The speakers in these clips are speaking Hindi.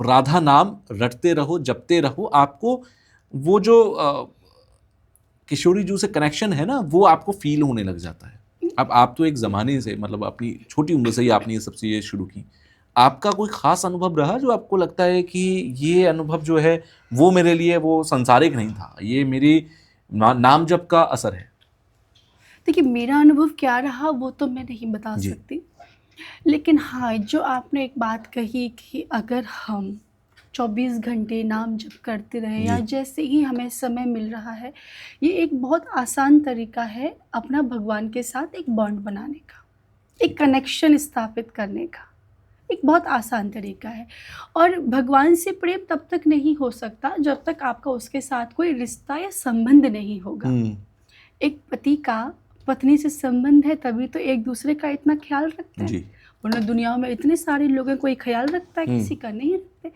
राधा नाम रटते रहो, जपते रहो, आपको वो जो किशोरी जी से कनेक्शन है ना, वो आपको फील होने लग जाता है। अब आप तो एक ज़माने से, मतलब अपनी छोटी उम्र से ही आपने ये सब चीज़ें शुरू की। आपका कोई ख़ास अनुभव रहा जो आपको लगता है कि ये अनुभव जो है वो मेरे लिए वो सांसारिक नहीं था, ये मेरी नाम जप का असर है? देखिए, मेरा अनुभव क्या रहा वो तो मैं नहीं बता जी। सकती। लेकिन हाँ, जो आपने एक बात कही कि अगर हम 24 घंटे नाम जप करते रहें या जी। जैसे ही हमें समय मिल रहा है, ये एक बहुत आसान तरीका है अपना भगवान के साथ एक बॉन्ड बनाने का, एक कनेक्शन स्थापित करने का। एक बहुत आसान तरीका है और भगवान से प्रेम तब तक नहीं हो सकता जब तक आपका उसके साथ कोई रिश्ता या संबंध नहीं होगा। हुँ। एक पति का पत्नी से संबंध है तभी तो एक दूसरे का इतना ख्याल रखते हैं, जी। वरना दुनिया में इतने सारे लोग हैं, कोई ख्याल रखता है? हुँ। किसी का नहीं रखते।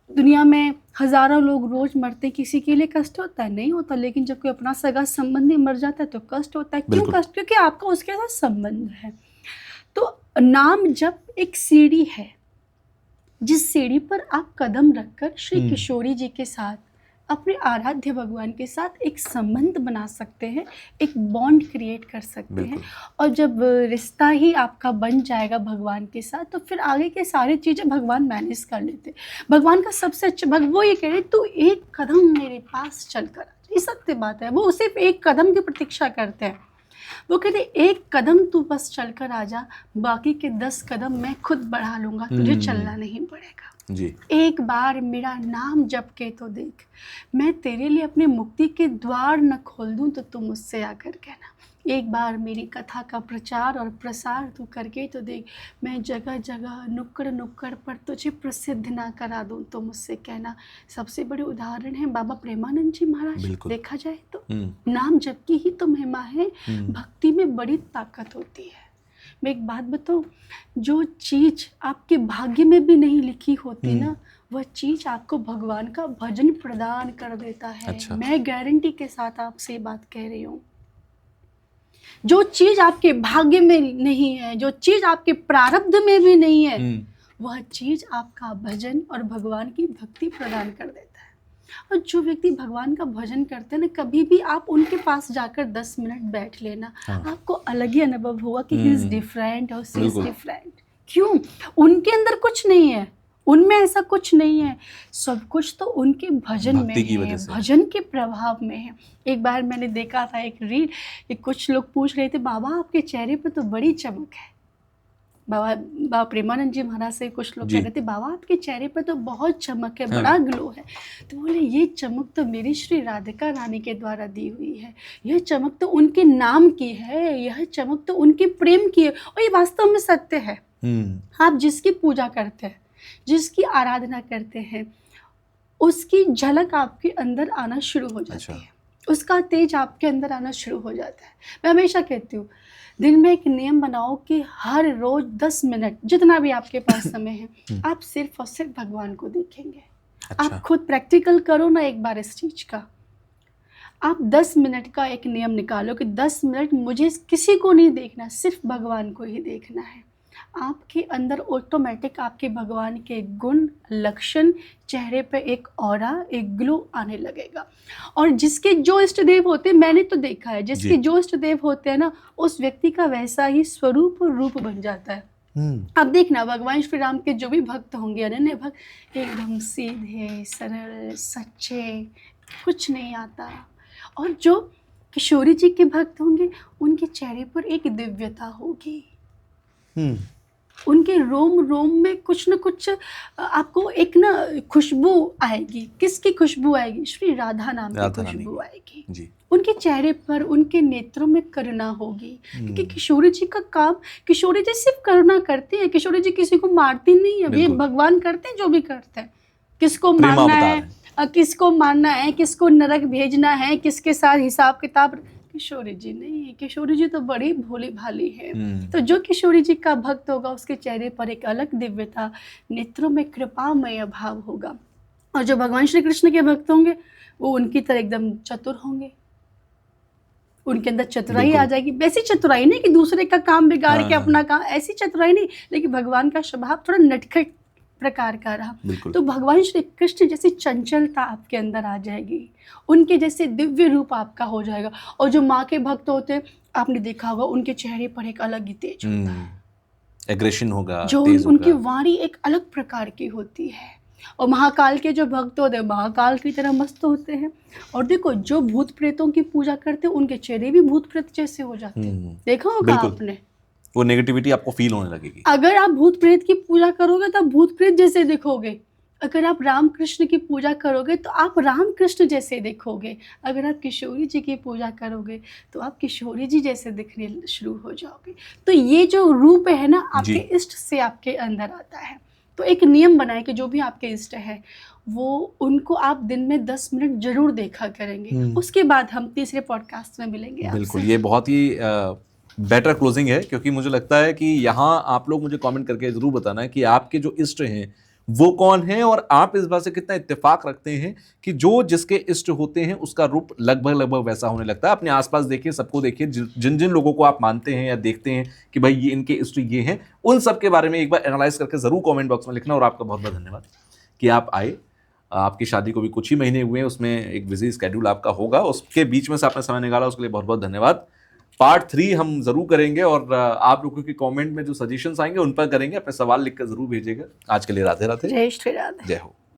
दुनिया में हज़ारों लोग रोज़ मरते हैं, किसी के लिए कष्ट होता है? नहीं होता। लेकिन जब कोई अपना सगा संबंधी मर जाता है तो कष्ट होता है। क्यों बिल्कुल। कष्ट? क्योंकि आपका उसके साथ संबंध है। तो नाम जप एक सीढ़ी है, जिस सीढ़ी पर आप कदम रखकर श्री हुँ। किशोरी जी के साथ, अपने आराध्य भगवान के साथ एक संबंध बना सकते हैं, एक बॉन्ड क्रिएट कर सकते हैं। बिल्कुल। और जब रिश्ता ही आपका बन जाएगा भगवान के साथ, तो फिर आगे की सारी चीज़ें भगवान मैनेज कर लेते हैं। भगवान का सबसे अच्छा वो ये कह रहे तू एक कदम मेरे पास चल कर आ। ये सत्य बात है। वो सिर्फ एक कदम की प्रतीक्षा करते हैं। वो कहते एक कदम तू बस चल कर आ जा, बाकी के 10 कदम मैं खुद बढ़ा लूँगा, तुझे चलना नहीं पड़ेगा। जी। एक बार मेरा नाम जप के तो देख, मैं तेरे लिए अपने मुक्ति के द्वार न खोल दूँ तो तू मुझसे आकर कहना। एक बार मेरी कथा का प्रचार और प्रसार तू करके तो देख, मैं जगह जगह नुक्कड़ नुक्कड़ पर तुझे प्रसिद्ध ना करा दूँ तो मुझसे कहना। सबसे बड़े उदाहरण हैं बाबा प्रेमानंद जी महाराज। बिल्कुल। देखा जाए तो हुँ। नाम जप की ही तो महिमा है। हुँ। भक्ति में बड़ी ताकत होती है। मैं एक बात बताऊँ, जो चीज़ आपके भाग्य में भी नहीं लिखी होती ना, वह चीज़ आपको भगवान का भजन प्रदान कर देता है। अच्छा। मैं गारंटी के साथ आपसे ये बात कह रही हूँ। जो चीज़ आपके भाग्य में नहीं है, जो चीज़ आपके प्रारब्ध में भी नहीं है, वह चीज़ आपका भजन और भगवान की भक्ति प्रदान कर देता है। और जो व्यक्ति भगवान का भजन करते हैं ना, कभी भी आप उनके पास जाकर 10 मिनट बैठ लेना, हाँ। आपको अलग ही अनुभव होगा कि ही इज़ डिफरेंट और शी इज़ बिल्कुल। डिफरेंट। क्यों? उनके अंदर कुछ नहीं है, उनमें ऐसा कुछ नहीं है, सब कुछ तो उनके भजन में भक्ति की है, वजह से है। भजन के प्रभाव में है। एक बार मैंने देखा था एक रील कि कुछ लोग पूछ रहे थे, बाबा आपके चेहरे पे तो बड़ी चमक है। बाबा प्रेमानंद जी महाराज से कुछ लोग कह रहे थे, बाबा आपके चेहरे पर तो बहुत चमक है, बड़ा ग्लो है। तो बोले ये चमक तो मेरी श्री राधिका रानी के द्वारा दी हुई है, यह चमक तो उनके नाम की है, यह चमक तो उनके प्रेम की है। और ये वास्तव में सत्य है। आप जिसकी पूजा करते हैं, जिसकी आराधना करते हैं, उसकी झलक आपके अंदर आना शुरू हो जाती है, उसका तेज आपके अंदर आना शुरू हो जाता है। मैं हमेशा कहती हूँ, दिन में एक नियम बनाओ कि हर रोज 10 मिनट जितना भी आपके पास समय है, आप सिर्फ और सिर्फ भगवान को देखेंगे। आप खुद प्रैक्टिकल करो ना एक बार इस चीज का। आप 10 मिनट का एक नियम निकालो कि 10 मिनट मुझे किसी को नहीं देखना, सिर्फ भगवान को ही देखना है। आपके अंदर ऑटोमेटिक आपके भगवान के गुण, लक्षण, चेहरे पे एक ऑरा, एक ग्लो आने लगेगा। और जिसके जो इष्ट देव होते हैं, मैंने तो देखा है, जिसके जो इष्ट देव होते हैं ना, उस व्यक्ति का वैसा ही स्वरूप और रूप बन जाता है। अब देखना, भगवान श्री राम के जो भी भक्त होंगे, अनन्य भक्त, एकदम सीधे सरल सच्चे, कुछ नहीं आता। और जो किशोरी जी के भक्त होंगे, उनके चेहरे पर एक दिव्यता होगी। उनके रोम रोम में कुछ न कुछ आपको एक ना खुशबू आएगी। किसकी खुशबू आएगी? श्री राधा नाम की खुशबू आएगी जी। उनके चेहरे पर, उनके नेत्रों में करुणा होगी। क्योंकि किशोरी जी का काम, किशोरी जी सिर्फ करुणा करते हैं, किशोरी जी किसी को मारती नहीं है। ये भगवान करते हैं जो भी करते हैं। किसको मारना है, किसको मारना है, किसको नरक भेजना है, किसके साथ हिसाब किताब, किशोरी जी नहीं। किशोरी जी तो बड़ी भोली भाली है। तो जो किशोरी जी का भक्त होगा, उसके चेहरे पर एक अलग दिव्यता, नेत्रों में कृपामय भाव होगा। और जो भगवान श्री कृष्ण के भक्त होंगे, वो उनकी तरह एकदम चतुर होंगे। उनके अंदर चतुराई आ जाएगी। वैसी चतुराई नहीं कि दूसरे का काम बिगाड़ के अपना काम, ऐसी चतुराई नहीं, लेकिन भगवान का स्वभाव थोड़ा नटखट प्रकार का रहा, बिल्कुल। तो भगवान श्री कृष्ण जैसी चंचलता आपके अंदर आ जाएगी, उनके जैसे दिव्य रूप आपका हो जाएगा। और जो माँ के भक्त होते हैं, आपने देखा होगा उनके चेहरे पर एक अलग ही तेज होता है, एग्रेशन होगा, जो तेज उनकी होगा। वाणी एक अलग प्रकार की होती है। और महाकाल के जो भक्त होते हैं महाकाल की तरह मस्त होते हैं। और देखो जो भूत प्रेतों की पूजा करते हैं उनके चेहरे भी भूत प्रेत जैसे हो जाते हैं, देखा होगा बिल्कुल। आपने। वो नेगेटिविटी आपको फील होने लगेगी। अगर आप भूत प्रेत की पूजा करोगे तो आप भूत प्रेत जैसे दिखोगे, अगर आप राम कृष्ण की पूजा करोगे तो आप राम कृष्ण जैसे दिखोगे, अगर आप किशोरी जी की पूजा करोगे तो आप किशोरी जी जैसे दिखने शुरू हो जाओगे। तो ये जो रूप है ना आपके जी। इष्ट से आपके अंदर आता है। तो एक नियम बनाए कि जो भी आपके इष्ट है वो उनको आप दिन में 10 मिनट जरूर देखा करेंगे। उसके बाद हम तीसरे पॉडकास्ट में मिलेंगे बिल्कुल, आपसे। ये बहुत ही बेटर क्लोजिंग है, क्योंकि मुझे लगता है कि यहाँ आप लोग मुझे कमेंट करके ज़रूर बताना है कि आपके जो इष्ट हैं वो कौन है, और आप इस बात से कितना इत्तेफाक रखते हैं कि जो जिसके इष्ट होते हैं उसका रूप लगभग वैसा होने लगता है। अपने आसपास देखिए, सबको देखिए, जिन जिन लोगों को आप मानते हैं या देखते हैं कि भाई ये इनके इष्ट ये हैं, उन सब के बारे में एक बार एनालाइज करके ज़रूर कॉमेंट बॉक्स में लिखना। और आपका बहुत बहुत धन्यवाद कि आप आए। आपकी शादी को भी कुछ ही महीने हुए हैं, उसमें एक बिजी स्केड्यूल आपका होगा, उसके बीच में से आपने समय निकाला, उसके लिए बहुत बहुत धन्यवाद। पार्ट 3 हम जरूर करेंगे, और आप लोगों के कमेंट में जो सजेशंस आएंगे उन पर करेंगे। अपने सवाल लिखकर जरूर भेजिएगा। आज के लिए राधे राधे, जय श्री राधे। जय हो।